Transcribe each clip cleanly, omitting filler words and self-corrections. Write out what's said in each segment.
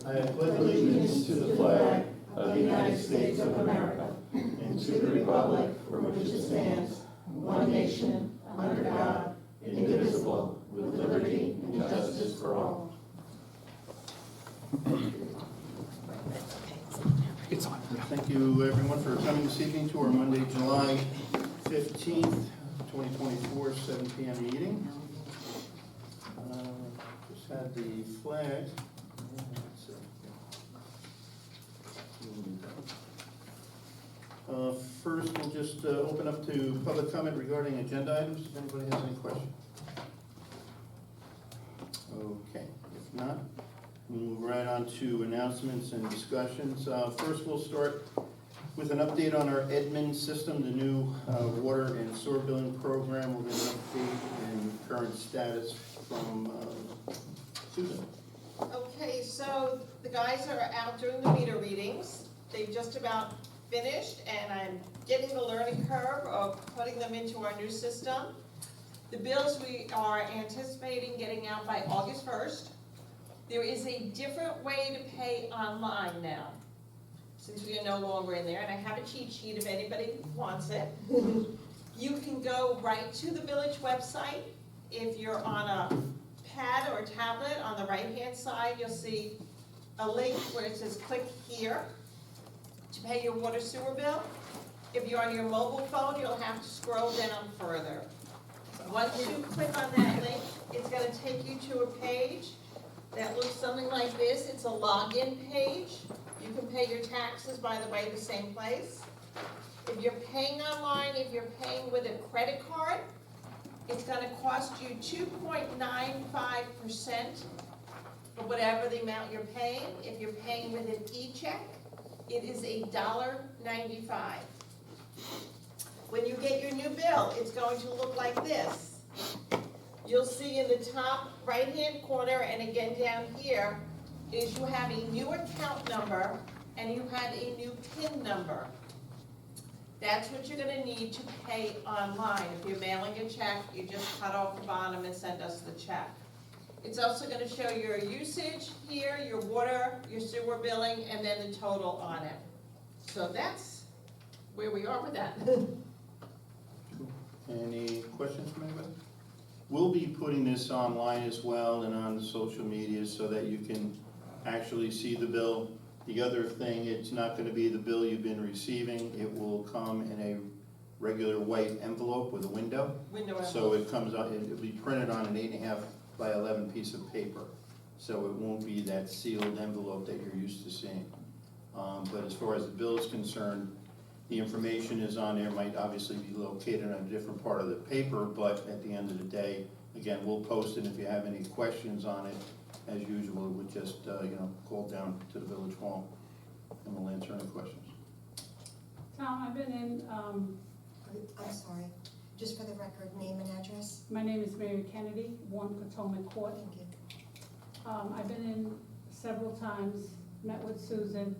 I pledge allegiance to the flag of the United States of America and to the republic for which it stands, one nation, under God, indivisible, with liberty and justice for all. It's on. Thank you, everyone, for coming this evening to our Monday, July 15th, 2024, 7 p.m. meeting. Just had the flag. First, we'll just open up to public comment regarding agenda items. If anybody has any questions? Okay, if not, we'll move right on to announcements and discussions. First, we'll start with an update on our Edmund system, the new water and sewer billing program. We'll get an update and current status from Susan. Okay, so the guys are out doing the meter readings. They've just about finished, and I'm getting the learning curve of putting them into our new system. The bills we are anticipating getting out by August 1st. There is a different way to pay online now, since we are no longer in there, and I have a cheat sheet if anybody wants it. You can go right to the village website. If you're on a pad or a tablet, on the right-hand side, you'll see a link where it says click here to pay your water sewer bill. If you're on your mobile phone, you'll have to scroll down further. Once you click on that link, it's going to take you to a page that looks something like this. It's a login page. You can pay your taxes, by the way, the same place. If you're paying online, if you're paying with a credit card, it's going to cost you 2.95% of whatever the amount you're paying. If you're paying with an e-check, it is $1.95. When you get your new bill, it's going to look like this. You'll see in the top right-hand corner, and again down here, is you have a new account number and you have a new PIN number. That's what you're going to need to pay online. If you're mailing a check, you just cut off the bottom and send us the check. It's also going to show your usage here, your water, your sewer billing, and then the total on it. So that's where we are with that. Any questions from anybody? We'll be putting this online as well and on social media so that you can actually see the bill. The other thing, it's not going to be the bill you've been receiving. It will come in a regular white envelope with a window. So it comes out, it'll be printed on an 8.5 by 11 piece of paper. So it won't be that sealed envelope that you're used to seeing. But as far as the bill is concerned, the information is on there. Might obviously be located on a different part of the paper, but at the end of the day, again, we'll post it. If you have any questions on it, as usual, we'll just call down to the village hall and we'll answer any questions. Tom, I've been in, I'm sorry, just for the record, name and address? my name is Mary Kennedy, 1 Potomac Court. Thank you. I've been in several times, met with Susan.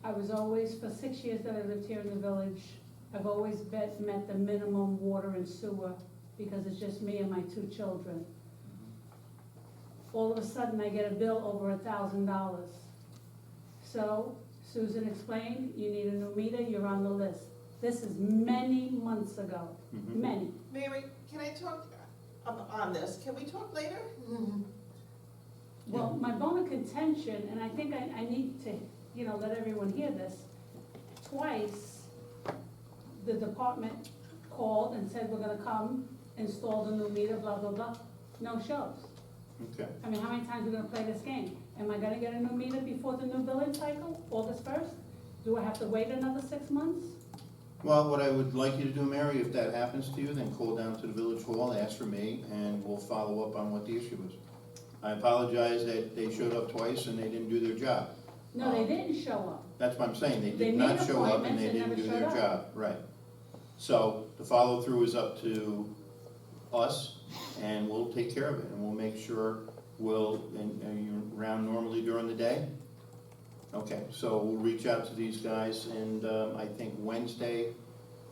I was always, for 6 years that I lived here in the village, I've always met the minimum water and sewer because it's just me and my 2 children. All of a sudden, I get a bill over $1,000. So Susan explained, you need a new meter, you're on the list. This is many months ago, many. Mary, can I talk on this? Can we talk later? Well, my bone of contention, and I think I need to, let everyone hear this. Twice, the department called and said, we're gonna come, install the new meter, blah, blah, blah. No shows. Okay. I mean, how many times are we gonna play this game? Am I gonna get a new meter before the new billing cycle, August 1st? Do I have to wait another 6 months? Well, what I would like you to do, Mary, if that happens to you, then call down to the village hall, ask for me, and we'll follow up on what the issue is. I apologize that they showed up twice and they didn't do their job. No, they didn't show up. That's what I'm saying, they They did made not show up and appointments they and didn't never do showed their up. job, right. So the follow-through is up to us, and we'll take care of it, and we'll make sure and you're around normally during the day? Okay, so we'll reach out to these guys, and I think Wednesday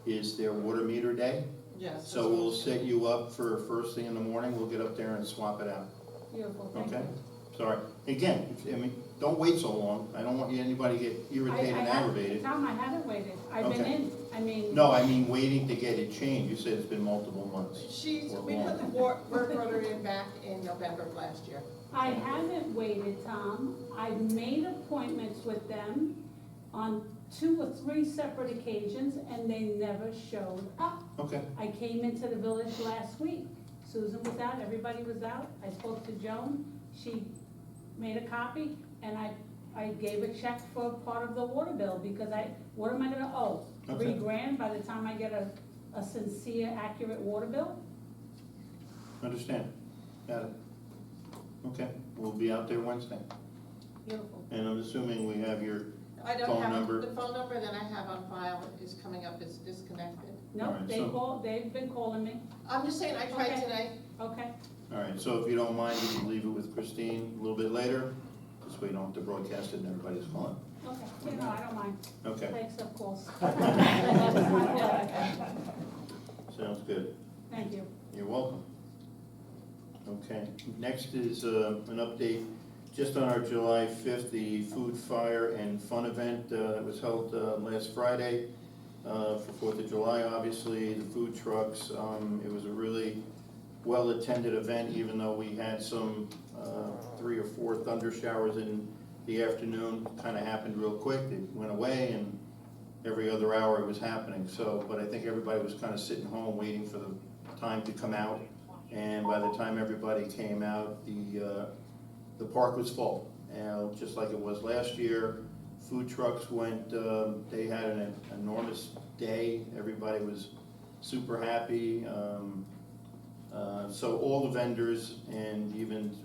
is their water meter day. Yes. So we'll set you up for first thing in the morning, we'll get up there and swap it out. Beautiful, thank Okay. you. sorry. Again, I mean, don't wait so long, I don't want anybody to get irritated and aggravated. Tom, I haven't waited, I've been Okay. in, I mean. No, I mean waiting to get it changed, you said it's been multiple months. We put the work order in back in November of last year. I haven't waited, Tom. I've made appointments with them on 2 or 3 separate occasions, and they never showed up. Okay, I came into the village last week. Susan was out, everybody was out. I spoke to Joan. She made a copy, and I gave a check for part of the water bill, because what am I gonna owe? Okay. $3,000 by the time I get a sincere, accurate water bill? understand, got it. Okay, we'll be out there Wednesday, Beautiful. and I'm assuming we have your, I don't Phone have, number? the phone number that I have on file is coming up as disconnected. No, Alright, they so- they've been calling me. I'm just saying, I tried Okay. today. Okay, all right, so if you don't mind, you can leave it with Christine a little bit later, this way you don't have to broadcast it and everybody's calling. okay. You know, I don't mind. Okay, Thanks, of course. sounds good. Thank you. You're welcome. Okay, next is an update just on our July 5th, the Food, Fire, and Fun event that was held last Friday for 4th of July, obviously, the food trucks. It was a really well-attended event, even though we had some 3 or 4 thunder showers in the afternoon. Kind of happened real quick, it went away, and every other hour it was happening. So, but I think everybody was kind of sitting home waiting for the time to come out. And by the time everybody came out, the park was full. And just like it was last year, food trucks went, they had an enormous day. Everybody was super happy. So all the vendors and even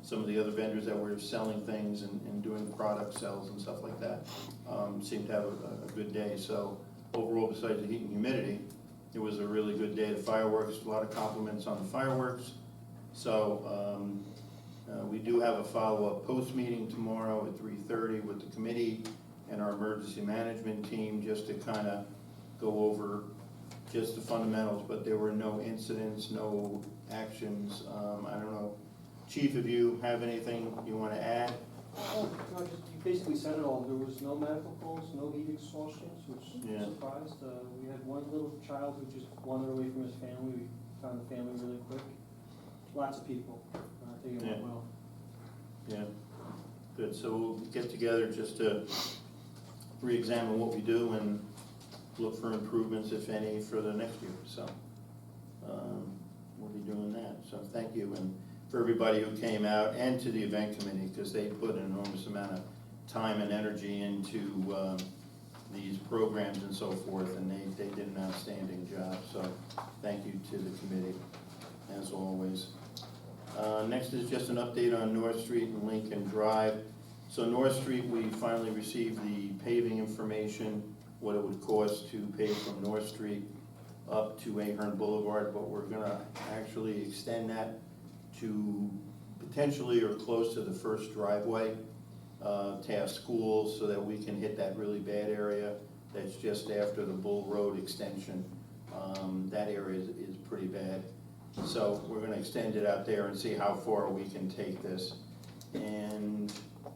some of the other vendors that were selling things and doing product sales and stuff like that seemed to have a good day. So overall, besides the heat and humidity, it was a really good day. The fireworks, a lot of compliments on the fireworks. So we do have a follow-up post-meeting tomorrow at 3:30 with the committee and our emergency management team, just to kind of go over just the fundamentals, but there were no incidents, no actions. I don't know, Chief, if you have anything you want to add? Oh, no, just, you basically said it all. There was no medical calls, no heat exhaustions, which Yeah. surprised. We had one little child who just wandered away from his family. We found the family really quick. Lots of people. I think it went Yeah. well. Yeah, good, so we'll get together just to re-examine what we do and look for improvements, if any, for the next year, so. We'll be doing that, so thank you, and for everybody who came out, and to the event committee, because they put an enormous amount of time and energy into these programs and so forth, and they did an outstanding job, so thank you to the committee, as always. Next is just an update on North Street and Lincoln Drive. So North Street, we finally received the paving information, what it would cost to pave from North Street up to Ahern Boulevard, but we're gonna actually extend that to potentially or close to the first driveway, past schools, so that we can hit that really bad area that's just after the Bull Road extension. That area is pretty bad. So we're gonna extend it out there and see how far we can take this. And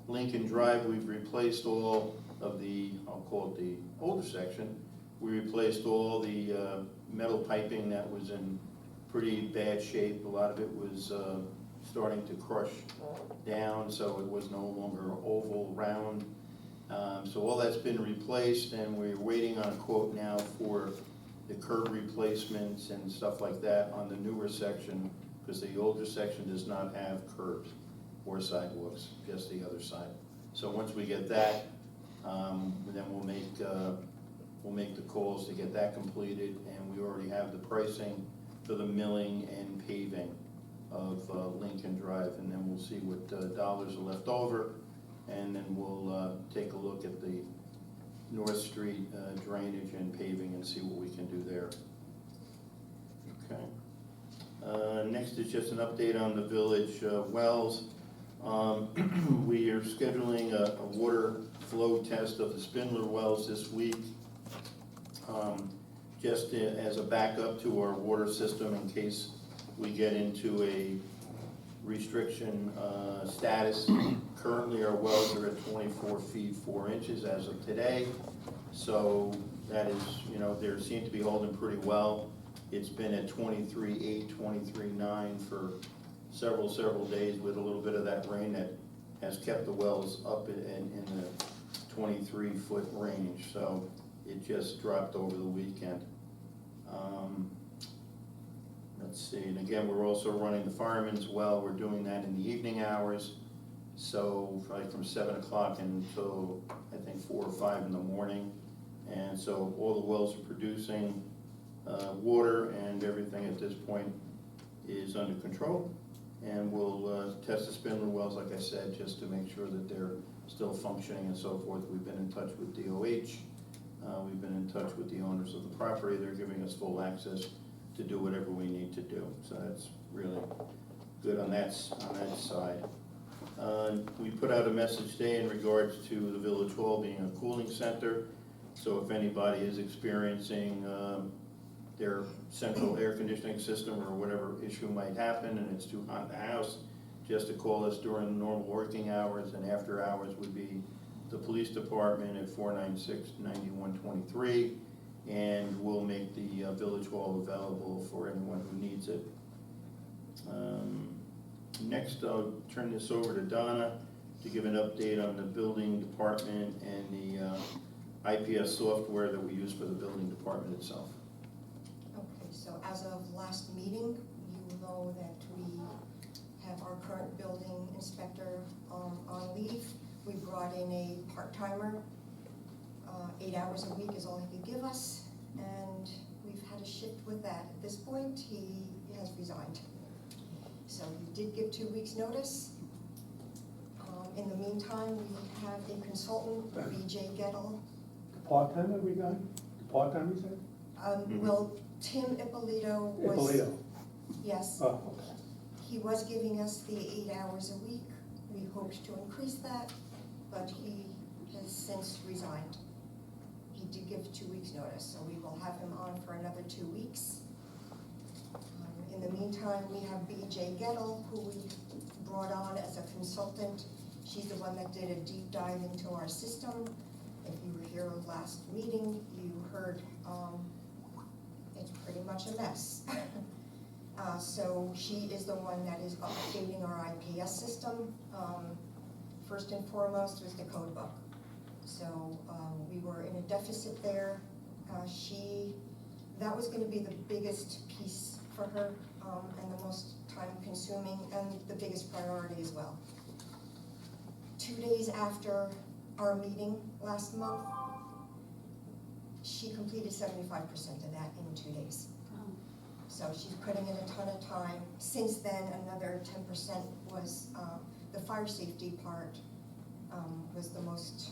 Lincoln Drive, we've replaced all of the, I'll call it the older section. We replaced all the metal piping that was in pretty bad shape. A lot of it was starting to crush down, so it was no longer oval, round. So all that's been replaced, and we're waiting on a quote now for the curb replacements and stuff like that on the newer section, because the older section does not have curbs or sidewalks, just the other side. So once we get that, then we'll make the calls to get that completed, and we already have the pricing for the milling and paving of Lincoln Drive, and then we'll see what dollars are left over, and then we'll take a look at the North Street drainage and paving and see what we can do there. Okay. Next is just an update on the village wells. We are scheduling a water flow test of the Spindler wells this week, just as a backup to our water system in case we get into a restriction status. Currently, our wells are at 24 feet 4 inches as of today. So that is, they seem to be holding pretty well. It's been at 23.8, 23.9 for several days with a little bit of that rain that has kept the wells up in the 23-foot range. So it just dropped over the weekend. Let's see, and again, we're also running the fireman's well. We're doing that in the evening hours. So probably from 7 o'clock until I think 4 or 5 in the morning. And so all the wells are producing water, and everything at this point is under control. And we'll test the Spindler wells, like I said, just to make sure that they're still functioning and so forth. We've been in touch with DOH. We've been in touch with the owners of the property. They're giving us full access to do whatever we need to do. So that's really good on that side. We put out a message today in regards to the Village Hall being a cooling center. So if anybody is experiencing their central air conditioning system or whatever issue might happen and it's too hot in the house, just to call us during normal working hours, and after hours would be the police department at 496-9123, and we'll make the Village Hall available for anyone who needs it. Next, I'll turn this over to Donna to give an update on the building department and the IPS software that we use for the building department itself. Okay, so as of last meeting, you know that we have our current building inspector on leave. We brought in a part-timer. 8 hours a week is all he could give us, and we've had a shift with that. At this point, he has resigned. So he did give 2 weeks' notice. In the meantime, we have a consultant, BJ Gettle. Part-time have we got? Part-time, you said? Well, Tim Ippolito was. Ippolito. Yes. Oh, okay. He was giving us the 8 hours a week. We hoped to increase that, but he has since resigned. He did give 2 weeks' notice, so we will have him on for another 2 weeks. In the meantime, we have BJ Gettle, who we brought on as a consultant. She's the one that did a deep dive into our system. If you were here last meeting, you heard it's pretty much a mess. So she is the one that is updating our IPS system. First and foremost was the code book. So we were in a deficit there. That was going to be the biggest piece for her and the most time consuming and the biggest priority as well. 2 days after our meeting last month, she completed 75% of that in 2 days. So she's putting in a ton of time. Since then, another 10% was the fire safety part was the most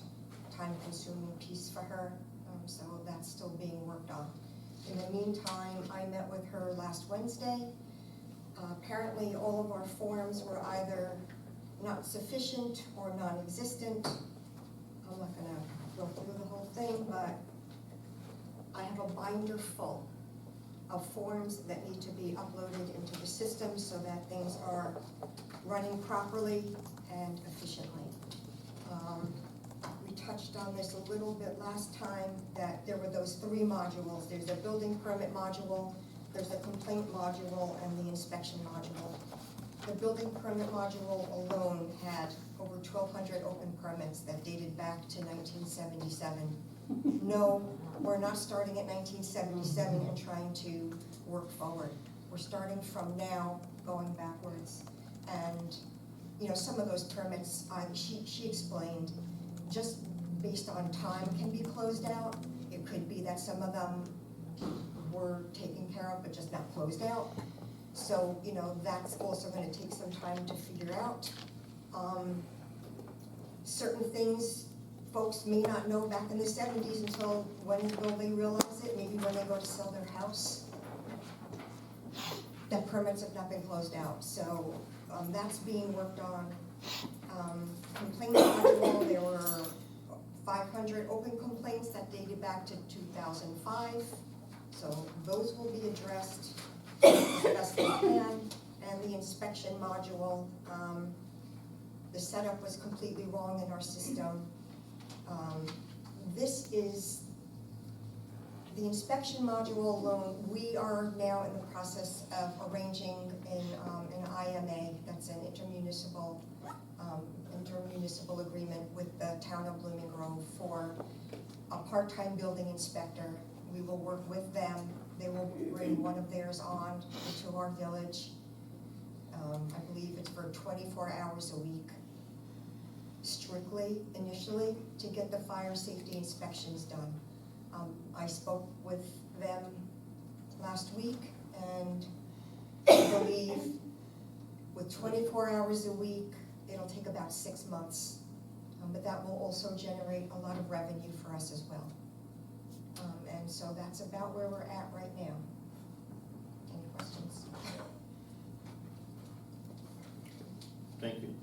time-consuming piece for her. So that's still being worked on. In the meantime, I met with her last Wednesday. Apparently, all of our forms were either not sufficient or non-existent. I'm not gonna go through the whole thing, but I have a binder full of forms that need to be uploaded into the system so that things are running properly and efficiently. We touched on this a little bit last time, that there were those 3 modules. There's a building permit module, there's a complaint module, and the inspection module. The building permit module alone had over 1,200 open permits that dated back to 1977. No, we're not starting at 1977 and trying to work forward. We're starting from now, going backwards. And, some of those permits, she explained, just based on time can be closed out. It could be that some of them were taken care of, but just not closed out. So, that's also gonna take some time to figure out. Certain things folks may not know back in the 70s until when will they realize it? Maybe when they go to sell their house. That permits have not been closed out, so that's being worked on. Complaint module, there were 500 open complaints that dated back to 2005, so those will be addressed as best they can. and the inspection module, the setup was completely wrong in our system. This is, the inspection module alone, we are now in the process of arranging an IMA, that's an intermunicipal agreement with the town of Blooming Grove for a part-time building inspector. We will work with them. They will bring one of theirs on to our village. I believe it's for 24 hours a week, strictly initially, to get the fire safety inspections done. I spoke with them last week, and I believe with 24 hours a week, it'll take about 6 months. But that will also generate a lot of revenue for us as well. And so that's about where we're at right now. Any questions? Thank you.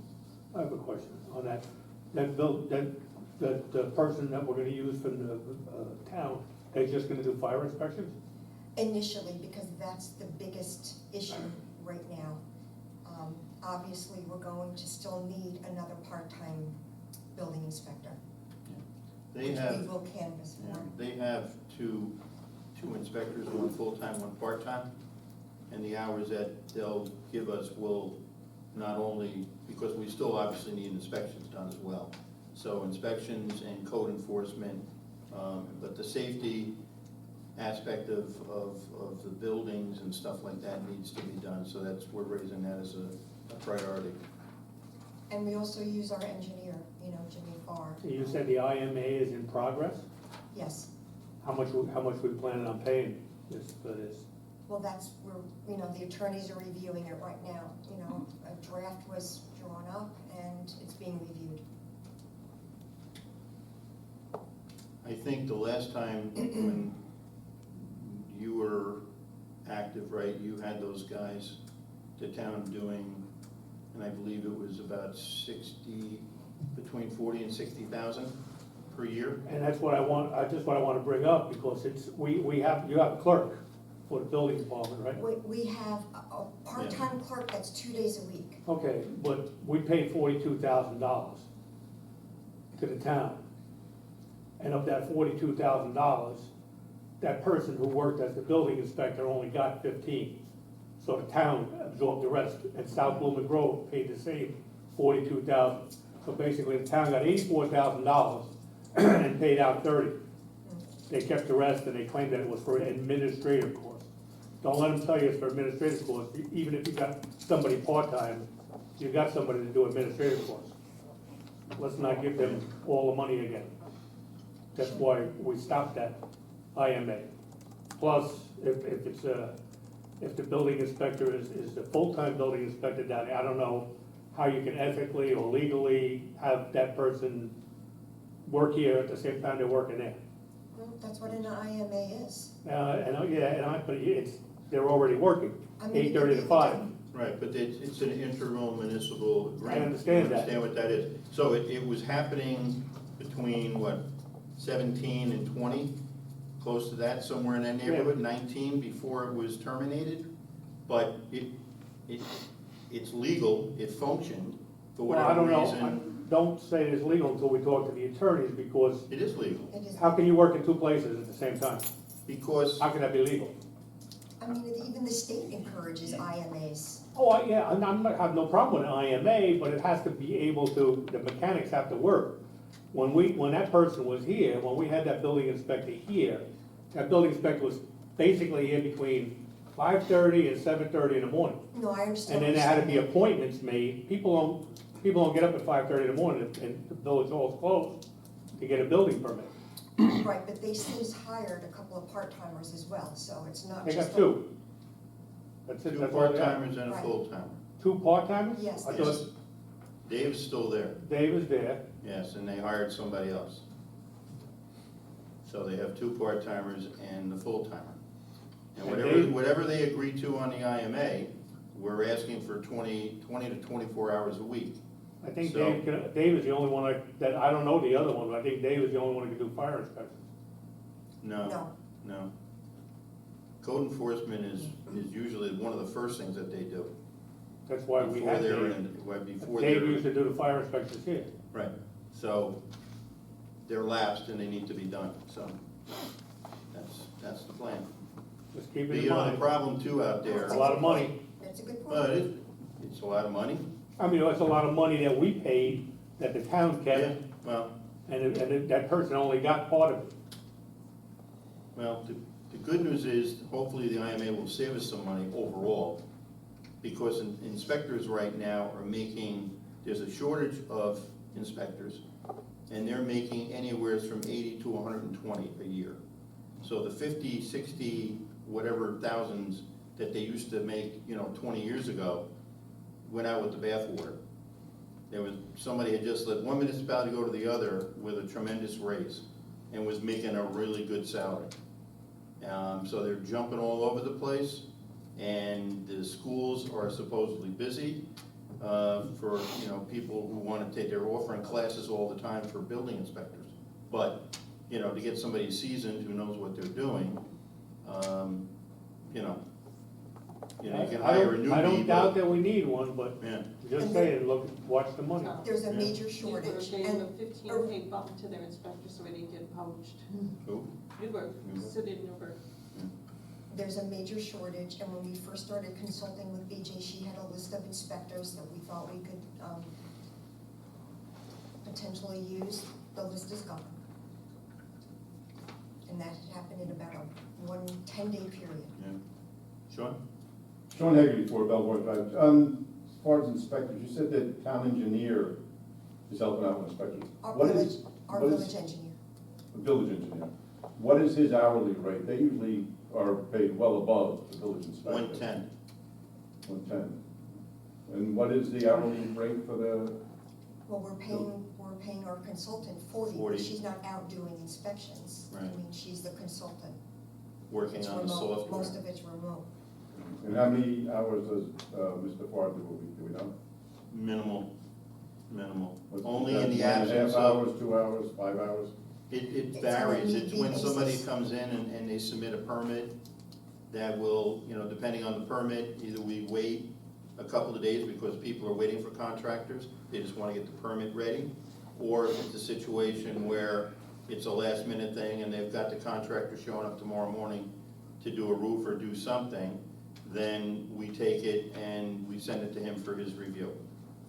I have a question on that. That person that we're gonna use from the town, they're just gonna do fire inspections? Initially, because that's the biggest issue right now. Obviously, we're going to still need another part-time building inspector, They which have, we will canvass yeah, for. they have two inspectors, one full-time, one part-time. And the hours that they'll give us will not only, because we still obviously need inspections done as well. So inspections and code enforcement, but the safety aspect of the buildings and stuff like that needs to be done. So that's, we're raising that as a priority. And we also use our engineer, Jimmy Farr. You said the IMA is in progress? Yes, How much we planning on paying for this? well, that's where, the attorneys are reviewing it right now. A draft was drawn up and it's being reviewed. I think the last time when you were active, right, you had those guys, the town doing, and I believe it was about 60, between 40 and 60,000 per year. And that's what I want to bring up, because you have a clerk for the building department, right? We have a part-time clerk that's 2 days a week. Okay, but we paid $42,000 to the town. And of that $42,000, that person who worked as the building inspector only got 15. So the town absorbed the rest, and South Blooming Grove paid the same 42,000. So basically, the town got $84,000 and paid out 30. They kept the rest, and they claimed that it was for administrative costs. Don't let them tell you it's for administrative costs. Even if you got somebody part-time, you got somebody to do administrative costs. Let's not give them all the money again. That's why we stopped that IMA. Plus, if the building inspector is a full-time building inspector down there, I don't know how you can ethically or legally have that person work here at the same time they're working there. Well, that's what an IMA is. They're already working, I mean, 8:30 to 5. Right, but it's an intermunicipal agreement. I understand that. Understand what that is. So it was happening between, what, 17 and 20? Close to that, somewhere in that neighborhood, 19 before it was terminated? But it's legal, it functioned, for Well, I whatever don't reason. know, don't say it's legal until we talk to the attorneys, because It is legal, It is, how can you work in two places at the same time? because, How can that be legal? I mean, even the state encourages IMAs. Yeah, I have no problem with an IMA, but it has to be able to, the mechanics have to work. When that person was here, when we had that building inspector here, that building inspector was basically here between 5:30 and 7:30 in the morning. No, I understand. And then what there had to you're be saying. appointments made. People don't get up at 5:30 in the morning and the village hall's closed to get a building permit. Right, but they since hired a couple of part-timers as well, so it's not They just. got two. That's it, two that's all they got. part-timers and a Right. full-timer. Two part-timers? Yes. I Yes. thought Dave's still there, Dave is there. yes, and they hired somebody else. So they have two part-timers and the full-timer. And And whatever, Dave- whatever they agree to on the IMA, we're asking for 20 to 24 hours a week. I think So- Dave is the only one that, I don't know the other one, but I think Dave is the only one who can do fire inspections. No, No. Code enforcement is usually one of the first things that they do. That's why we before had they're Dave. in, well, before Dave they're. used to do the fire inspectors here. Right, so they're lapsed and they need to be done, so that's the plan. Just keep But it you in know, the mind. problem too out there, It's a lot of money. That's a good well, point. it's a lot of money, I mean, it's a lot of money that we paid, that the town yeah, kept, well, and that person only got part of it. well, the good news is, hopefully the IMA will save us some money overall, because inspectors right now are making, there's a shortage of inspectors, and they're making anywhere from 80 to 120 a year. So the 50, 60, whatever thousands that they used to make, 20 years ago, went out with the bathwater. There was, somebody had just let one municipality go to the other with a tremendous raise, and was making a really good salary. So they're jumping all over the place, and the schools are supposedly busy, for, people who wanna take, they're offering classes all the time for building inspectors. But, to get somebody seasoned who knows what they're doing, you can hire a newbie. I don't doubt but- that we need one, but Yeah, just saying, look, watch the money. There's a Yeah. major You shortage, gave them a and 15K bump to their inspector so they didn't get poached. who? Newburgh, Newburgh. City of Newburgh. there's a major shortage, and when we first started consulting with BJ, she had a list of inspectors that we thought we could, potentially use. The list is gone. And that happened in about a 10-day period. Sean? Sean Hagerty for Belvoir Drive. As far as inspectors, you said that town engineer is helping out with inspectors. Our What village, is, our what is- village engineer. the village engineer, what is his hourly rate? They usually are paid well above the village inspector. 110. 110. And what is the hourly rate for the, Well, we're paying our consultant 40, 40. but she's not out doing inspections. I Right. mean, she's the consultant. Working It's on the remote. software. Most of it's remote. and how many hours does Mr. Farr do a week? Do we know? Minimal. What's Only that, in the 1.5 absence of, hours, 2 hours, 5 hours? it It's varies. on a It's need-be when somebody basis. comes in and they submit a permit that will, depending on the permit, either we wait a couple of days because people are waiting for contractors, they just wanna get the permit ready, or if it's a situation where it's a last minute thing and they've got the contractor showing up tomorrow morning to do a roof or do something, then we take it and we send it to him for his review.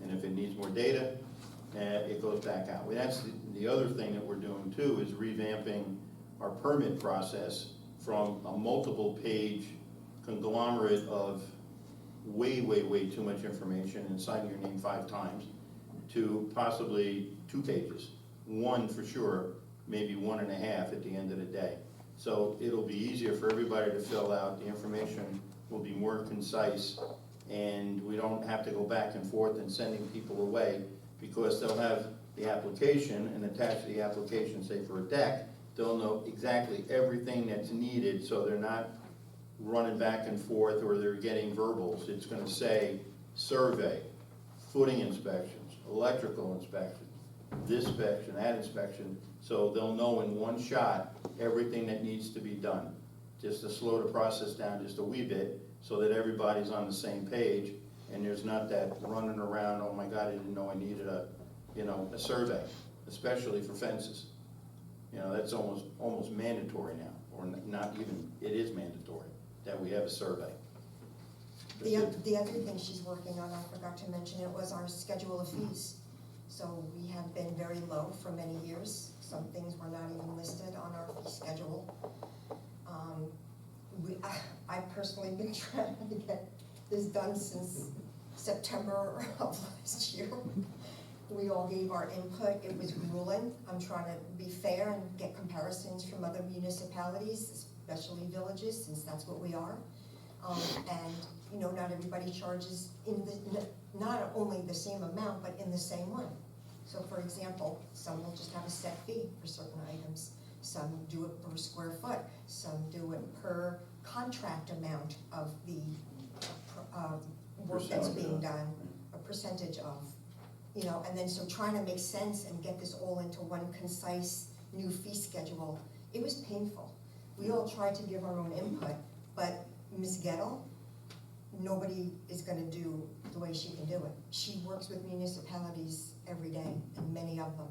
And if it needs more data, it goes back out. And that's the other thing that we're doing too, is revamping our permit process from a multiple page conglomerate of way too much information and signing your name 5 times to possibly 2 pages. 1 for sure, maybe 1.5 at the end of the day. So it'll be easier for everybody to fill out, the information will be more concise, and we don't have to go back and forth and sending people away, because they'll have the application, and attached to the application, say for a deck, they'll know exactly everything that's needed, so they're not running back and forth or they're getting verbals. It's gonna say survey, footing inspections, electrical inspection, this inspection, that inspection, so they'll know in one shot everything that needs to be done. Just to slow the process down just a wee bit, so that everybody's on the same page, and there's not that running around, oh my God, I didn't know I needed a survey, especially for fences. That's almost mandatory now, or not even, it is mandatory that we have a survey. The other thing she's working on, I forgot to mention, it was our schedule of fees. So we have been very low for many years. Some things were not even listed on our fee schedule. I've personally been trying to get this done since September of last year. We all gave our input, it was grueling. I'm trying to be fair and get comparisons from other municipalities, especially villages, since that's what we are. And, not everybody charges not only the same amount, but in the same way. So for example, some will just have a set fee for certain items. Some do it per square foot, some do it per contract amount of the work that's Percentage being of. done, a percentage of, and then so trying to make sense and get this all into one concise new fee schedule, it was painful. We all tried to give our own input, but Ms. Gettle nobody is gonna do the way she can do it. She works with municipalities every day, and many of them.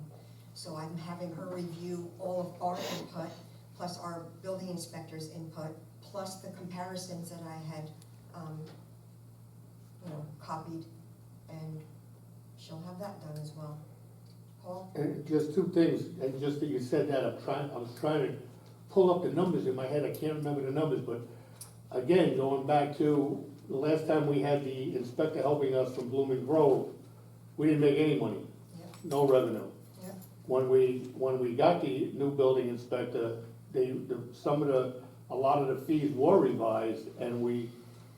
So I'm having her review all of our input, plus our building inspector's input, plus the comparisons that I had, copied, and she'll have that done as well. Paul? And just two things, and just that you said that, I was trying to pull up the numbers in my head, I can't remember the numbers, but again, going back to the last time we had the inspector helping us from Blooming Grove, we didn't make any money, Yep. no revenue. Yep. When we got the new building inspector, a lot of the fees were revised, and we,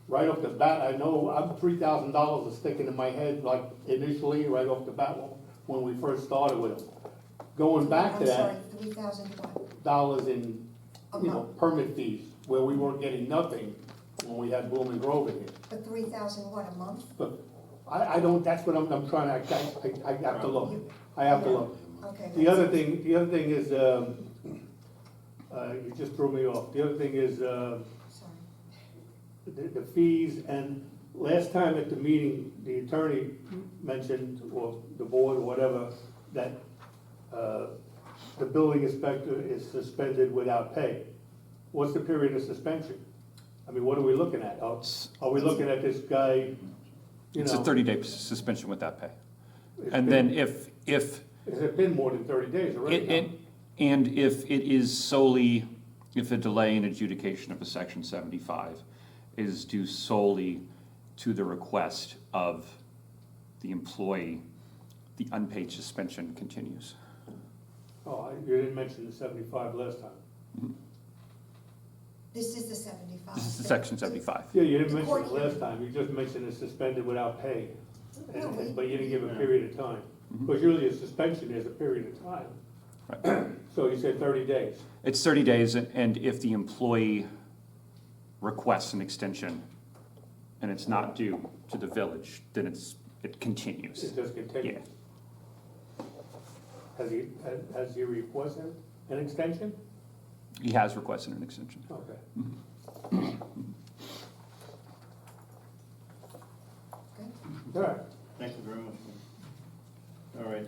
right off the bat, I know, I'm $3,000 is sticking in my head, like initially, right off the bat, when we first started with them. Going back to that, I'm sorry, 3,000 what? dollars in, A you know, month. permit fees, where we weren't getting nothing when we had Blooming Grove in here. But 3,000 what, a month? But I don't, that's what I'm trying to, I have to look, I have to look. Okay. The other thing is, you just threw me off, the other thing is, Sorry. the fees, and last time at the meeting, the attorney mentioned, or the board, or whatever, that, the building inspector is suspended without pay. What's the period of suspension? I mean, what are we looking at? Are we looking at this guy, you It's a know? 30-day suspension without pay. it's And been- then if, Has it been more than 30 days already? and if it is solely, if a delay in adjudication of a section 75 is due solely to the request of the employee, the unpaid suspension continues. Oh, you didn't mention the 75 last time. This is the 75. This is the section 75. Yeah, you didn't The mention court it last time, you just mentioned it's suspended without pay, No, we- but you didn't give a period of time. Mm-hmm. Because usually a suspension is a period of time. So you said 30 days. It's 30 days, and if the employee requests an extension and it's not due to the village, then it continues. It just continues. Has he requested an extension? He has requested an extension. Okay. All right. Thank you very much. All right,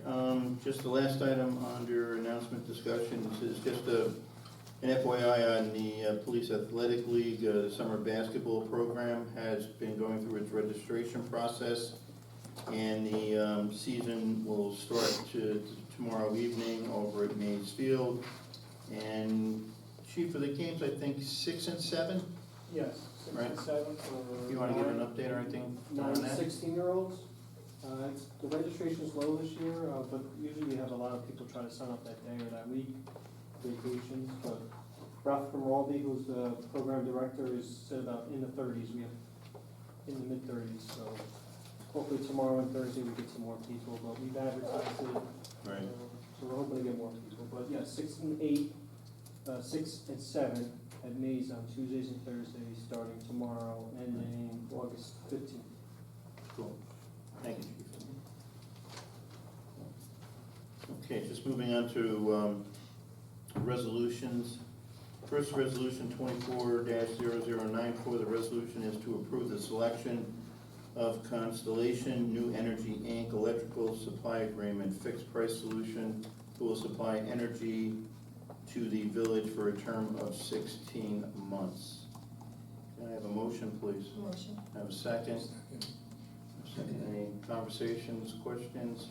just the last item under announcement discussions is just an FYI on the Police Athletic League. The summer basketball program has been going through its registration process, and the season will start tomorrow evening over at Mays Field. And Chief, of the games, I think 6 and 7? Yes, 6 Right. and 7 for. You wanna give an update or anything Nine on and that? 16-year-olds. The registration's low this year, but usually we have a lot of people try to sign up that day or that week, vacations. But Ralph Grimaldi, who's the program director, is said about in the 30s. We have in the mid-30s, so hopefully tomorrow and Thursday we get some more people. But we've advertised it, Right. so we're hoping to get more people. But yeah, 6 and 8, 6 and 7 at Mays on Tuesdays and Thursdays, starting tomorrow, ending August 15th. Cool. Thank you, Chief. Okay, just moving on to resolutions. First resolution 24-0094, the resolution is to approve the selection of Constellation New Energy, Inc. electrical supply agreement, fixed price solution, who will supply energy to the village for a term of 16 months. Can I have a motion, please? Motion. Have a second? Second. Any conversations, questions?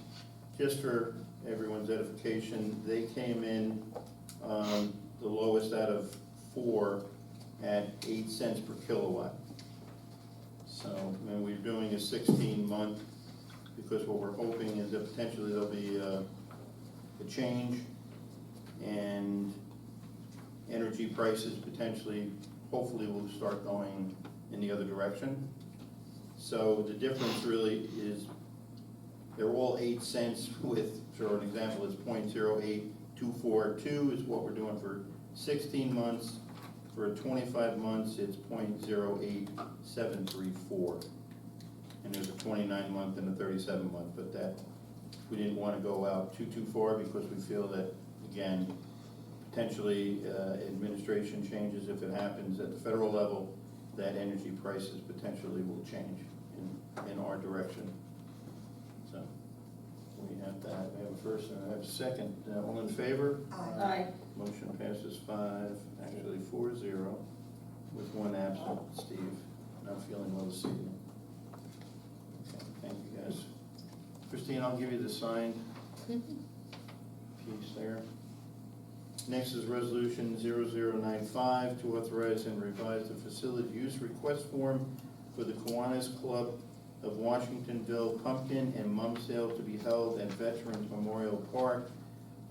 Just for everyone's edification, they came in, the lowest out of 4 at 8 cents per kilowatt. So, and we're doing a 16-month, because what we're hoping is that potentially there'll be a change, and energy prices potentially, hopefully will start going in the other direction. So the difference really is, they're all 8 cents with, for an example, it's .08242 is what we're doing for 16 months. For 25 months, it's .08734. And there's a 29-month and a 37-month, but that, we didn't want to go out too far because we feel that, again, potentially administration changes if it happens at the federal level, that energy prices potentially will change in our direction. So, we have that, we have a first and I have a second. All in favor? Aye. Aye. Motion passes 4-0, with one absent, Steve, not feeling well this evening. Okay, thank you guys. Christine, I'll give you the signed piece there. Next is resolution 0095 to authorize and revise the facility use request form for the Kiwanis Club of Washingtonville Pumpkin and Mum Sale to be held at Veterans Memorial Park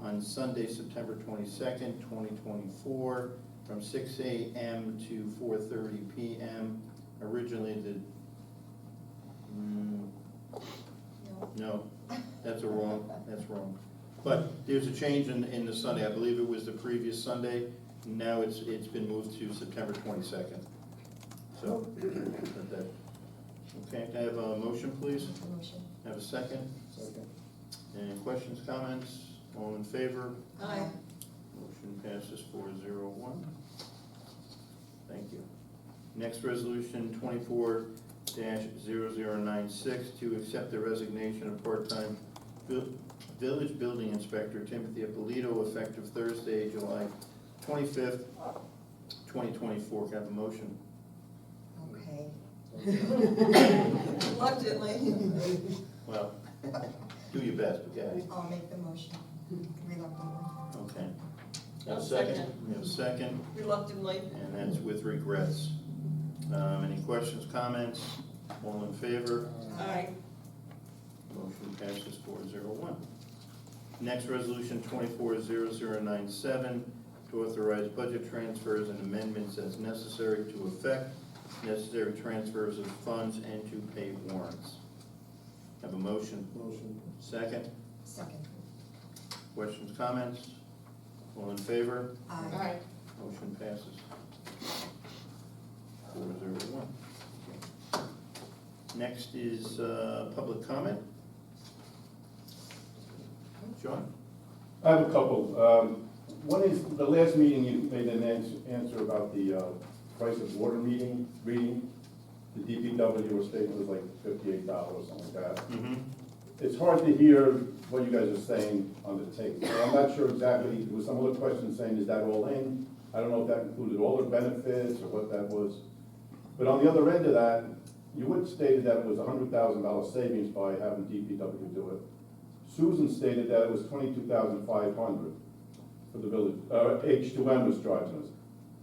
on Sunday, September 22nd, 2024, from 6 a.m. to 4:30 p.m. Originally, no, that's wrong. But there's a change in the Sunday. I believe it was the previous Sunday. Now it's been moved to September 22nd. So, okay, can I have a motion, please? Motion. Have a second? Second. Any questions, comments? All in favor? Aye. Motion passes 4-0-1. Thank you. Next resolution, 24-0096, to accept the resignation of part-time village building inspector Timothy Ippolito effective Thursday, July 25th, 2024. Can I have a motion? Okay. Reluctantly. Well, do your best, okay? I'll make the motion. Reluctantly. Okay. Have a I'll second? second. We have a second, Reluctantly. and that's with regrets. Any questions, comments? All in favor? Aye. Motion passes 4-0-1. Next resolution, 24-0097, to authorize budget transfers and amendments as necessary to effect necessary transfers of funds and to pay warrants. Have a motion? Motion. Second? Second. Questions, comments? All in favor? Aye. Motion passes 4-0-1. Next is public comment. John? I have a couple. One is, the last meeting you made an answer about the price of water reading. The DPW was stating it was like $58, something like that. Mm-hmm. It's hard to hear what you guys are saying on the tape. So I'm not sure exactly, there was some other question saying, is that all in? I don't know if that included all the benefits or what that was. But on the other end of that, you would stated that it was $100,000 savings by having DPW do it. Susan stated that it was $22,500 for the village, H2M was charging us.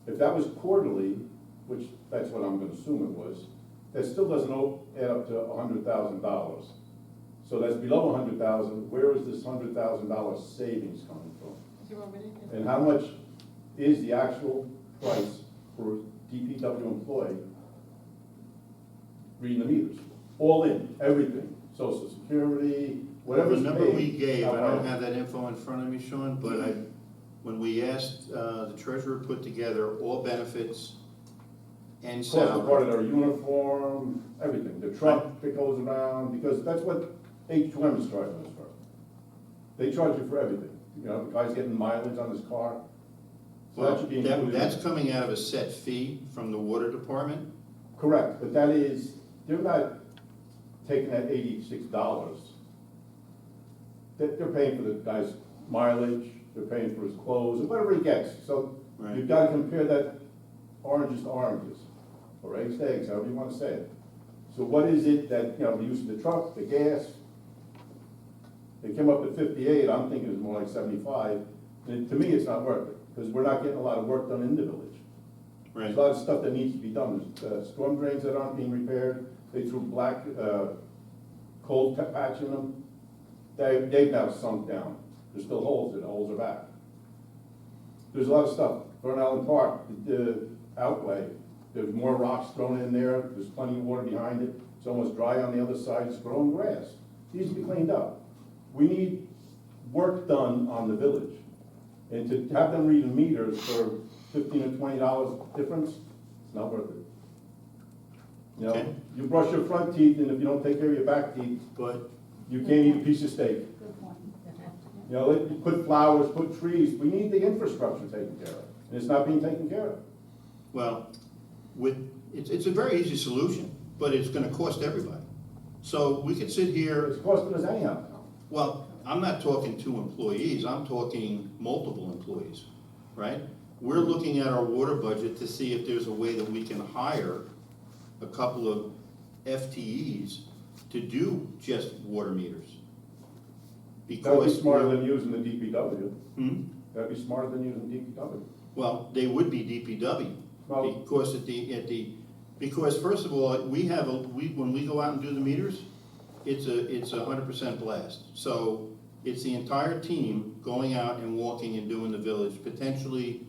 If that was quarterly, which that's what I'm gonna assume it was, that still doesn't add up to $100,000. So that's below $100,000. Where is this $100,000 savings coming from? Do you want me to? And how much is the actual price for a DPW employee reading the meters? All in, everything, Social Security, whatever's The paid. number we gave, I don't outright. have that info in front of me, Sean, but when we asked, the treasurer put together all benefits and Cost of part salary. of their uniform, everything, the truck that goes around, because that's what H2M is charging us for. They charge you for everything, you know, the guy's getting mileage on his car. So that Well, should be included. that's coming out of a set fee from the water department. Correct, but that is, they're not taking that $86. They're paying for the guy's mileage, they're paying for his clothes, and whatever he gets. So Right. you've got to compare that oranges to oranges, or eggs to eggs, however you want to say it. So what is it that, you know, the use of the truck, the gas, they came up at 58, I'm thinking it's more like 75. And to me, it's not worth it, because we're not getting a lot of work done in the village. Right. There's a lot of stuff that needs to be done. There's storm drains that aren't being repaired. They threw black, cold patch in them. They've now sunk down. There's still holes in it, the holes are back. There's a lot of stuff. Burn Allen Park, the outlet, there's more rocks thrown in there. There's plenty of water behind it. It's almost dry on the other side. It's growing grass. It needs to be cleaned up. We need work done on the village. And to have them reading meters for $15 or $20 difference, it's not worth it. You know, Okay. you brush your front teeth, and if you don't take care of your back teeth, But, you can't eat a piece of steak. Good point. You know, you put flowers, put trees, we need the infrastructure taken care of, and it's not being taken care of. well, with it's a very easy solution, but it's gonna cost everybody. So we could sit here, It's costing us anyhow. well, I'm not talking 2 employees, I'm talking multiple employees, right? We're looking at our water budget to see if there's a way that we can hire a couple of FTEs to do just water meters. That would be Because, smarter than using the DPW. Hmm? That'd be smarter than using DPW. Well, they would be DPW, Well, because because first of all, when we go out and do the meters, it's a 100% blast. So it's the entire team going out and walking and doing the village, potentially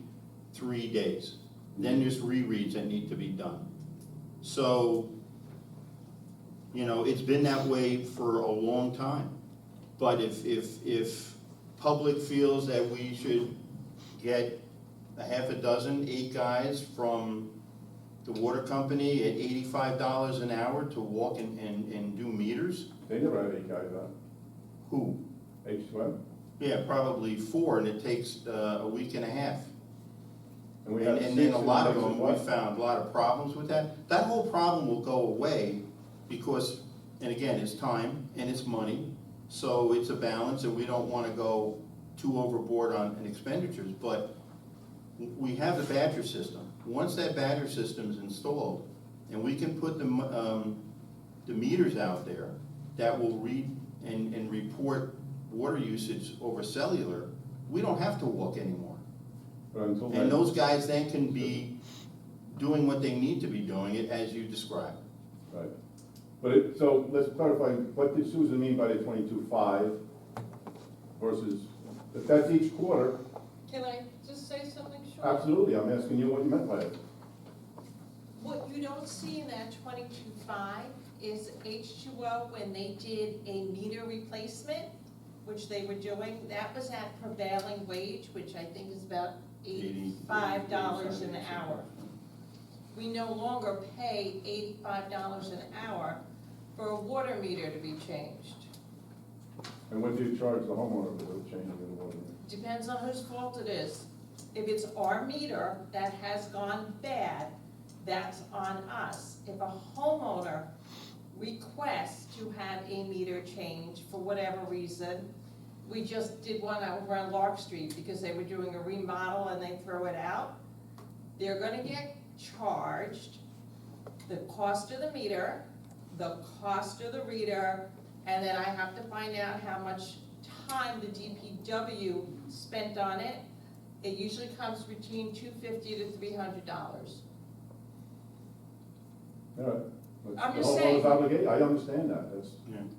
3 days. Then there's rereads that need to be done. So, it's been that way for a long time. But if public feels that we should get a half a dozen, 8 guys from the water company at $85 an hour to walk and do meters, they never had 8 guys on. who? H2M. Yeah, probably 4, and it takes a week and a half. And we had And 6 then a lot of in them, we Texas. found a lot of problems with that. That whole problem will go away because, and again, it's time and it's money. So it's a balance, and we don't wanna go too overboard on expenditures, but we have the Badger system. Once that Badger system is installed, and we can put the meters out there that will read and report water usage over cellular, we don't have to walk anymore. But until And then, those guys then can be doing what they need to be doing, it as you described. right. But so let's clarify, what did Susan mean by the 22.5 versus, if that's each quarter, Can I just say something short? absolutely, I'm asking you what you meant by it. What you don't see in that 22.5 is H2O, when they did a meter replacement, which they were doing, that was at prevailing wage, which I think is about $85 an hour. We no longer pay $85 an hour for a water meter to be changed. And what do you charge the homeowner for changing the water? Depends on whose fault it is. If it's our meter that has gone bad, that's on us. If a homeowner requests to have a meter change for whatever reason, we just did one over on Lark Street because they were doing a remodel and they throw it out. They're gonna get charged the cost of the meter, the cost of the reader, and then I have to find out how much time the DPW spent on it. It usually comes between $250 to $300. All right. I'm The just homeowner's saying. obligation, I understand that, that's,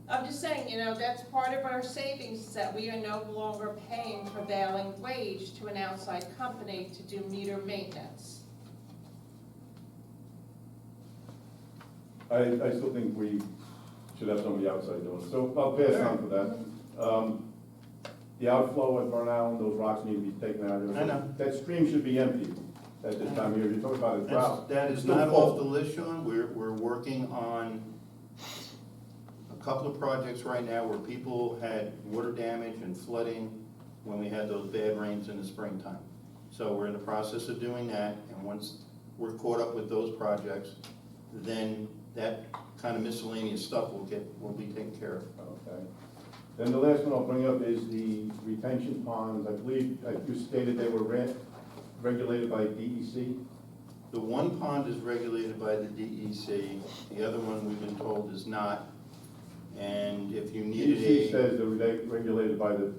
I'm just saying, that's part of our savings, is that we are no longer paying prevailing wage to an outside company to do meter maintenance. I still think we should have somebody outside doing it, so I'll pass on for that. The outflow at Burn Island, those rocks need to be taken out of there. I know. That stream should be empty at this time of year, you're talking about a drought. That is It's no not fault. off the list, Sean, we're working on a couple of projects right now where people had water damage and flooding when we had those bad rains in the springtime. So we're in the process of doing that, and once we're caught up with those projects, then that kind of miscellaneous stuff will be taken care of. Okay. Then the last one I'll bring up is the retention ponds. I believe, like you stated, they were regulated by DEC. The one pond is regulated by the DEC, the other one we've been told is not. And if you needed DEC a, says they're regulated by the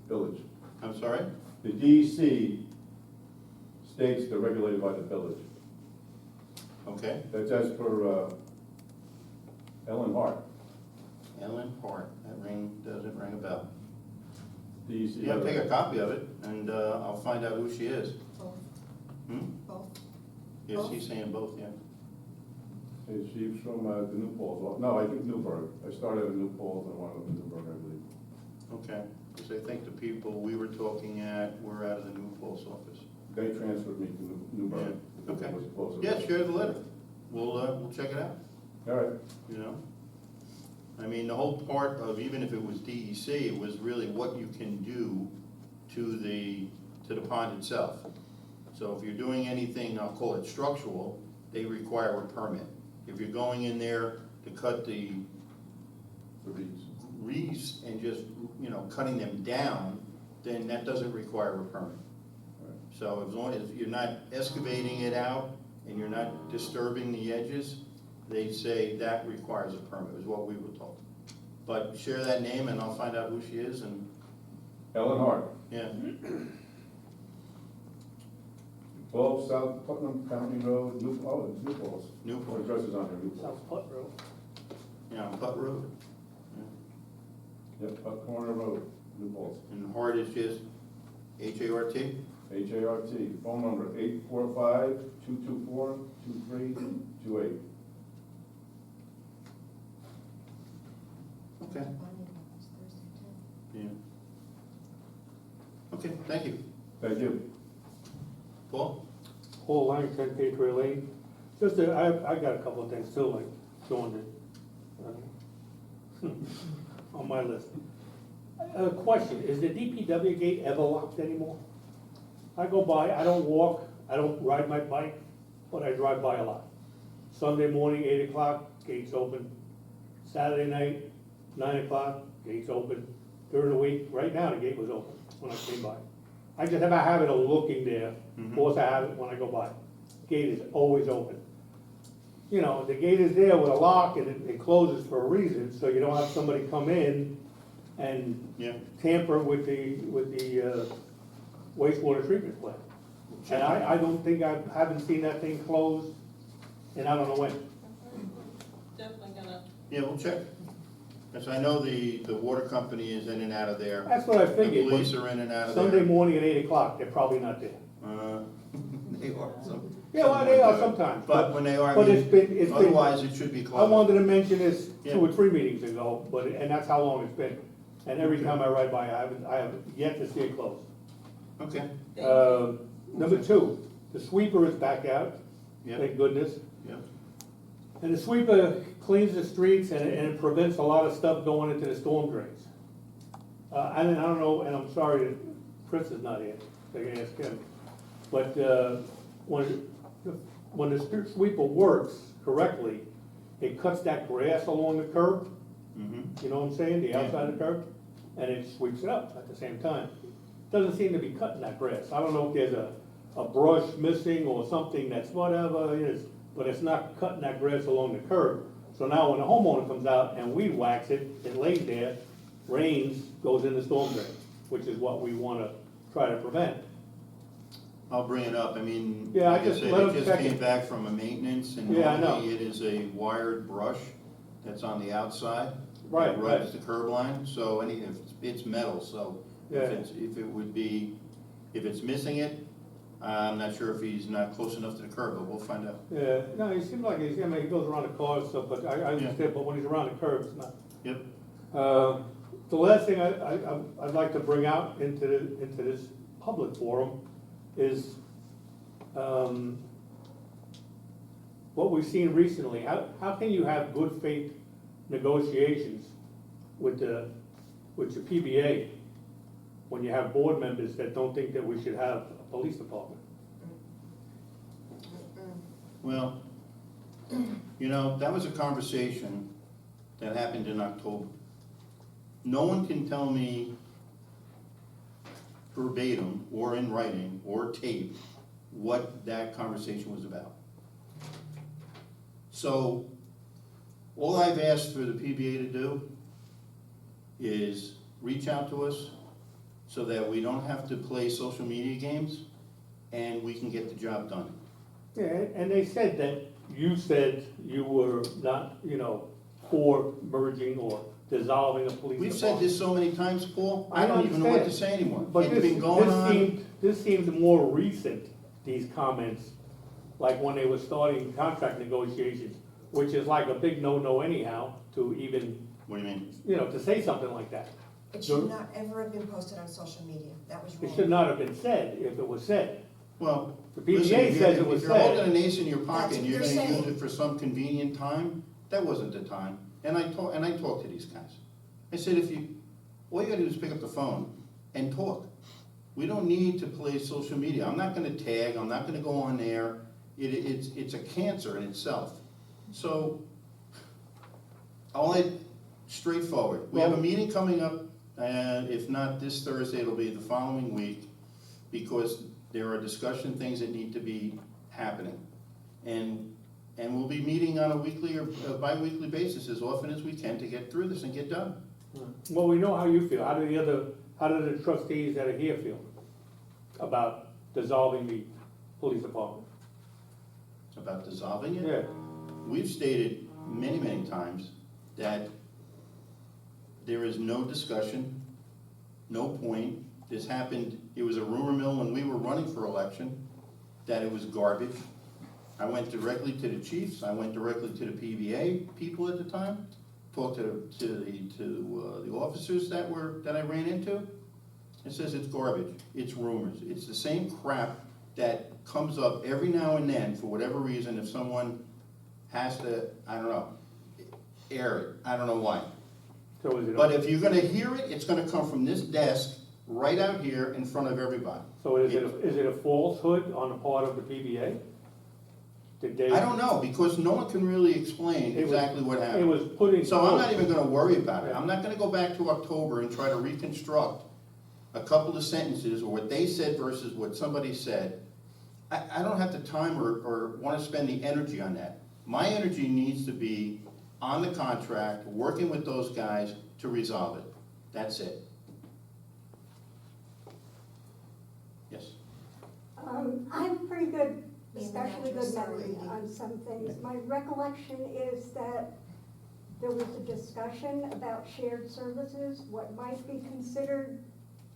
village. I'm sorry? The DEC states they're regulated by the village. Okay, That's as per Ellen Hart, Ellen Hart, doesn't ring a bell. DEC. Yeah, take a copy of it, and I'll find out who she is. Both, Hmm? both. Yes, he's saying both, yeah. She's from the New Paltz. Well, no, I think Newburgh. I started at New Paltz and wound up in Newburgh, I believe. Okay, because I think the people we were talking at were out of the New Falls office. They transferred me to Newburgh. Yeah, okay. It was closer. Yeah, share the letter. We'll check it out, All right. you know? I mean, the whole part of, even if it was DEC, it was really what you can do to the pond itself. So if you're doing anything, I'll call it structural, they require a permit. If you're going in there to cut the reeds and just, you know, cutting them down, then that doesn't require a permit. So as long as you're not excavating it out and you're not disturbing the edges, they say that requires a permit, is what we were told. But share that name and I'll find out who she is and, Ellen Hart, yeah. 12 South Putnam County Road, it's New Falls. Newport, Address is on there, New Falls. South Putt Road. yeah, on Putt Road. Yep, Putt Corner Road, New Falls. And Hart is just H-A-R-T? H-A-R-T, phone number 845-224-2328. Okay, Bonnie, it's Thursday too. yeah. Okay, thank you. Thank you. Paul? Paul Lang, 10 Patriot Lane. Just, I got a couple of things too, like Sean did. On my list. A question, is the DPW gate ever locked anymore? I go by, I don't walk, I don't ride my bike, but I drive by a lot. Sunday morning, 8 o'clock, gates open. Saturday night, 9 o'clock, gates open. During the week, right now, the gate was open when I came by. I just have a habit of looking there, of course I have it when I go by. Gate is always open. You know, the gate is there with a lock and it closes for a reason, so you don't have somebody come in and Yeah. tamper with the wastewater treatment plant. And I don't think haven't seen that thing closed, and I don't know when. Definitely gonna, Yeah, we'll check. Because I know the water company is in and out of there. That's what I The figured. police are in and out of there. Sunday morning at 8 o'clock, they're probably not there. They are some. Yeah, well, they are sometimes. But when they are, I But it's mean, been, otherwise it should be I closed. wanted to mention this Yeah. 2 or 3 meetings ago, and that's how long it's been. And every time I ride by, I have yet to see it closed. Okay, Number 2, the sweeper is back out, yeah, thank goodness. yeah. And the sweeper cleans the streets and it prevents a lot of stuff going into the storm drains. I don't know, and I'm sorry that Chris is not here, I can ask him. But when the sweeper works correctly, it cuts that grass along the curb, Mm-hmm. you know what I'm saying, the Yeah. outside of the curb, and it sweeps it up at the same time. Doesn't seem to be cutting that grass. I don't know if there's a brush missing or something that's whatever it is, but it's not cutting that grass along the curb. So now when the homeowner comes out and weed whacks it, it lays there, rains, goes in the storm drain, which is what we wanna try to prevent. I'll bring it up, I mean, Yeah, like I just said, let it them just check came it. back from a maintenance, and Yeah, I know. normally it is a wired brush that's on the outside. Right, that right. rubs the curb line, so if it's metal, so Yeah. if it's missing it, I'm not sure if he's not close enough to the curb, but we'll find out. Yeah, no, he seems like he goes around the cars and stuff, but I understand, but when he's around the curb, it's not. Yep, The last thing I'd like to bring out into this public forum is, what we've seen recently. How can you have good faith negotiations with your PBA when you have board members that don't think that we should have a police department? well, you know, that was a conversation that happened in October. No one can tell me verbatim, or in writing, or tape, what that conversation was about. So, all I've asked for the PBA to do is reach out to us so that we don't have to play social media games and we can get the job done. Yeah, and they said that you said you were not, for merging or dissolving a police department. We've said this so many times, Paul, I I don't even know what to understand. say anymore. But It's been going on. this seemed more recent, these comments, like when they were starting contract negotiations, which is like a big no-no anyhow, to even, What do you mean? to say something like that. It should not ever have been posted on social media, that was It wrong. should not have been said if it was said. Well, The PBA listen, if says you're, it was if you're holding said. an ace in your That's pocket what and you're they're gonna use saying. it for some convenient time, that wasn't the time. And I talked to these guys. I said, all you gotta do is pick up the phone and talk. We don't need to play social media. I'm not gonna tag, I'm not gonna go on there It's a cancer in itself. So, straightforward. We have a meeting coming up, and if not this Thursday, it'll be the following week, because there are discussion things that need to be happening. And we'll be meeting on a weekly or bi-weekly basis as often as we can to get through this and get done. Well, we know how you feel. How do the trustees that are here feel about dissolving the police department? About dissolving it. Yeah, We've stated many, many times that there is no discussion, no point. This happened, it was a rumor mill when we were running for election, that it was garbage. I went directly to the chiefs, I went directly to the PBA people at the time, talked to the officers that I ran into. It says it's garbage, it's rumors, it's the same crap that comes up every now and then for whatever reason if someone has to, I don't know, air it, I don't know why. so is it? But if you're gonna hear it, it's gonna come from this desk, right out here in front of everybody. So is it a falsehood on the part of the PBA? Did they? I don't know, because no one can really explain It was- exactly what It happened. was putting. So I'm not even gonna worry about it. I'm not gonna go back to October and try to reconstruct a couple of sentences or what they said versus what somebody said. I don't have the time or wanna spend the energy on that. My energy needs to be on the contract, working with those guys to resolve it. That's it. Yes. I'm pretty good, Name and especially address, good sorry, memory Lee. on some things. My recollection is that there was a discussion about shared services, what might be considered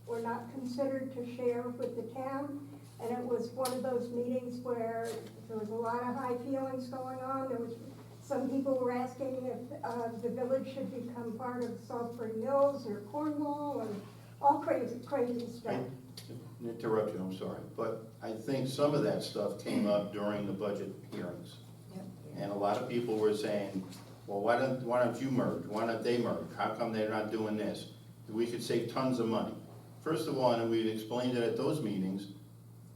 or not considered to share with the town. And it was one of those meetings where there was a lot of high feelings going on. Some people were asking if the village should become part of Salisbury Mills or Cornwall and all crazy stuff. Interrupt you, I'm sorry, but I think some of that stuff came up during the budget hearings. Yep. And a lot of people were saying, well, why don't you merge? Why don't they merge? How come they're not doing this? We could save tons of money. First of all, and we've explained it at those meetings,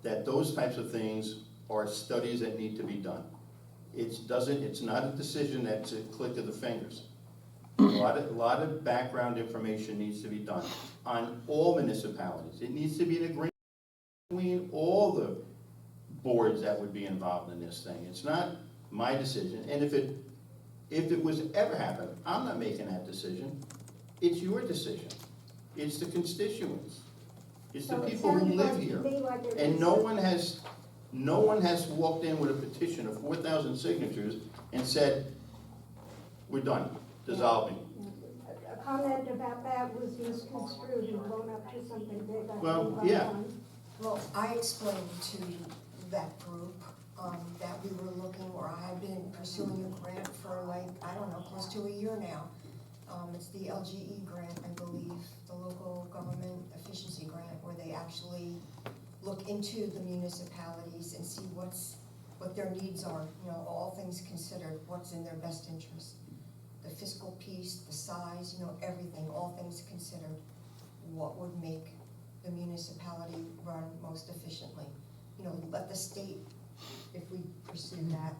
that those types of things are studies that need to be done. It's not a decision that's a click of the fingers. A lot of background information needs to be done on all municipalities. It needs to be an agreement between all the boards that would be involved in this thing. It's not my decision, and if it was to ever happen, I'm not making that decision. It's your decision. It's the constituents. It's the So it people who sounded live like to here. me like it And was- no one has walked in with a petition of 4,000 signatures and said, we're done, dissolving. A comment about that was misconstrued and blown up to something big. I Well, think, by yeah. time. Well, I explained to that group that we were looking, or I had been pursuing a grant for like, I don't know, close to a year now. It's the LGE grant, I believe, the local government efficiency grant, where they actually look into the municipalities and see what their needs are, you know, all things considered, what's in their best interest. The fiscal piece, the size, you know, everything, all things considered, what would make the municipality run most efficiently. You know, let the state, if we pursue that,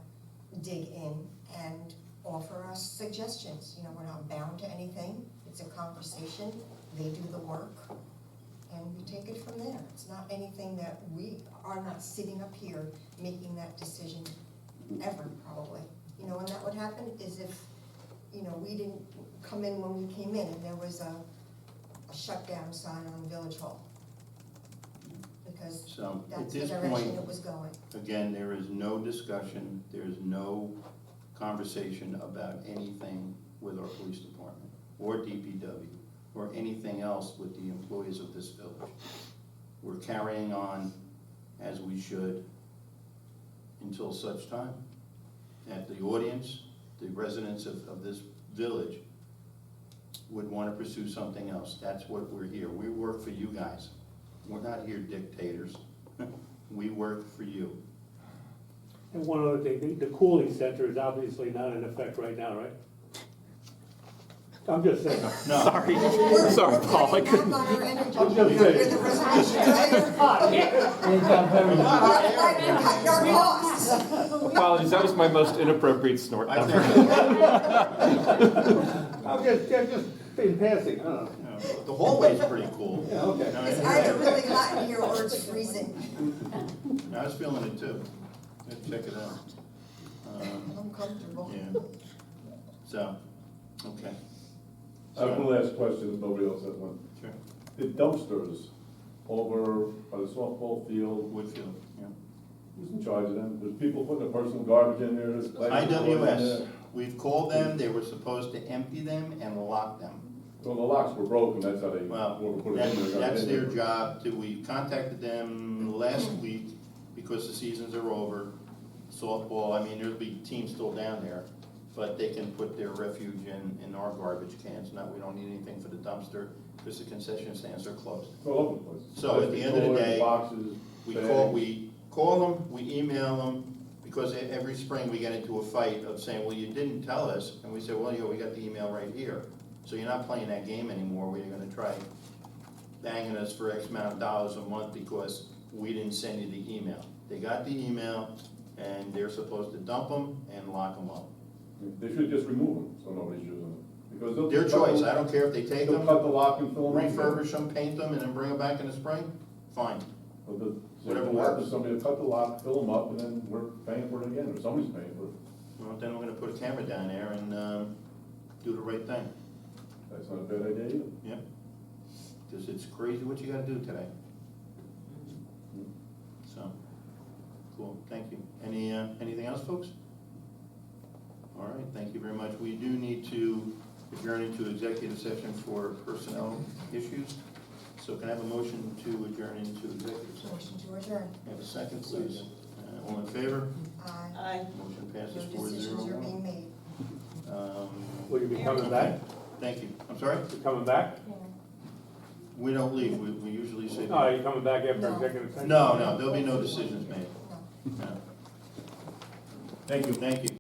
dig in and offer us suggestions. You know, we're not bound to anything. It's a conversation. They do the work, and we take it from there. It's not anything that we are not sitting up here making that decision ever, probably. You know, and that would happen is if, you know, we didn't come in when we came in and there was a shutdown sign on Village Hall. Because So at that's the this direction point, it was going. again, there is no discussion, there is no conversation about anything with our police department, or DPW, or anything else with the employees of this village. We're carrying on as we should until such time that the audience, the residents of this village would want to pursue something else. That's what we're here. We work for you guys. We're not here dictators. We work for you. And one other thing, the cooling center is obviously not in effect right now, right? I'm just saying. No. Sorry, We're sorry, Paul, I cutting couldn't. back on our energy. I'm just You're saying. the residential. Cut your costs. Apologies, that was my most inappropriate snort I ever. think, I'm just in passing, the hallway's pretty cool. Yeah, okay. No, It's either really hot in here or it's freezing. I was feeling it too. Let's check it out. Uncomfortable. Yeah. So, okay. I have one last question, if nobody else has one. Sure. The dumpsters over by the softball field, Woodfield, yeah. who's in charge of them? There's people putting their personal garbage in there, there's plastic toys in IWS, there. we've called them, they were supposed to empty them and lock them. Well, the locks were broken, that's how they Well, want to put it in there. that's their job, we contacted them last week because the seasons are over. Softball, I mean, there'll be teams still down there, but they can put their refuge in our garbage cans. No, we don't need anything for the dumpster, because the concession stands are closed. It's all over the place. So at the end of the Plastic day, toys, boxes, We bags. call them, we email them, because every spring we get into a fight of saying, well, you didn't tell us, and we say, well, yeah, we got the email right here. So you're not playing that game anymore, where you're gonna try banging us for X amount of dollars a month because we didn't send you the email. They got the email, and they're supposed to dump them and lock them up. They should just remove them, so nobody's using them. Because they'll. Their choice, I don't care if they take They'll them, cut the lock and fill them. up. refurbish them, paint them, and then bring them back in the spring, fine. But the- Whatever so works. Somebody will cut the lock, fill them up, and then we're paying for it again, or somebody's paying for it. Well, then we're gonna put a camera down there and, do the right thing. That's not a bad idea either. Yeah, because it's crazy what you gotta do today. So, cool, thank you. Anything else, folks? All right, thank you very much. We do need to adjourn into executive session for personnel issues. So can I have a motion to adjourn into executive session? Motion to adjourn. Have a second, please. All in favor? Aye. Aye. Motion No passes 4-0. decisions are being made. Will you be coming back? Thank you. I'm sorry? You coming back? We don't leave, we usually say. No, are you coming back after No. executive session? No, there'll be no decisions made. No. No. Thank you. Thank you.